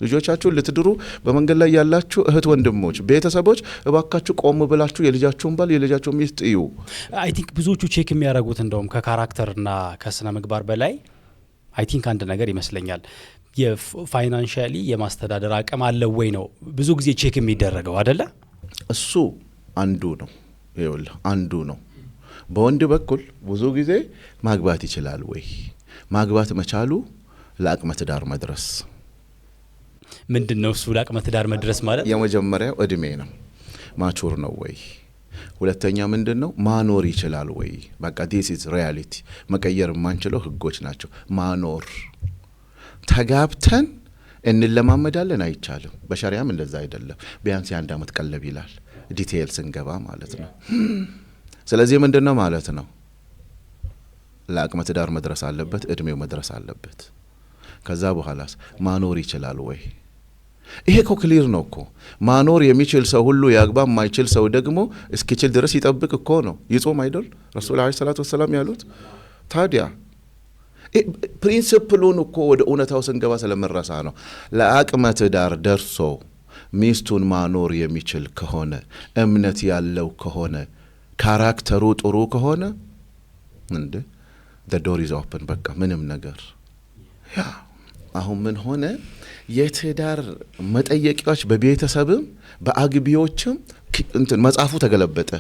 ልጆቻችሁን ልትድሩ በመንገድ ላይ ያላችሁ እህት ወንድሞች ቤተሰቦች እባካችሁ ቆም ብላችሁ የልጃችሁን ባል የልጃችሁን ሚስት እዩ። አይ ቲንክ ብዙዎቹ ቼክ የሚያደርጉት እንደውም ከካራክተርና ከስነ ምግባር በላይ አይ ቲንክ አንድ ነገር ይመስለኛል የፋይናንሻሊ የማስተዳደር አቅም አለው ወይ ነው ብዙ ጊዜ ቼክ የሚደረገው አይደለ? እሱ አንዱ ነው። ይኸውልህ አንዱ ነው። በወንድ በኩል ብዙ ጊዜ ማግባት ይችላል ወይ ማግባት መቻሉ ለአቅመ ትዳር መድረስ ምንድነው? እሱ ለአቅመ ትዳር መድረስ ማለት የመጀመሪያው እድሜ ነው። ማቹር ነው ወይ? ሁለተኛ ምንድነው? ማኖር ይችላል ወይ? በቃ this is reality መቀየር የማንችለው ህጎች ናቸው። ማኖር ተጋብተን እንለማመዳለን አይቻልም። በሸሪዓም እንደዛ አይደለም። ቢያንስ የአንድ አመት ቀለብ ይላል ዲቴይል ስንገባ ማለት ነው። ስለዚህ ምንድነው ማለት ነው? ለአቅመ ትዳር መድረስ አለበት፣ እድሜው መድረስ አለበት። ከዛ በኋላስ ማኖር ይችላል ወይ? ይሄ እኮ ክሊር ነው እኮ። ማኖር የሚችል ሰው ሁሉ ያግባ፣ የማይችል ሰው ደግሞ እስኪችል ድረስ ይጠብቅ እኮ ነው። ይጾም አይደል ረሱል አለይሂ ሰላቱ ወሰላም ያሉት? ታዲያ ፕሪንሲፕሉን እኮ ወደ እውነታው ስንገባ ስለመረሳ ነው። ለአቅመ ትዳር ደርሶ ሚስቱን ማኖር የሚችል ከሆነ እምነት ያለው ከሆነ ካራክተሩ ጥሩ ከሆነ እንዴ the door is open በቃ ምንም ነገር ያ አሁን ምን ሆነ? የትዳር መጠየቂያዎች በቤተሰብም በአግቢዎችም እንትን መጻፉ ተገለበጠ።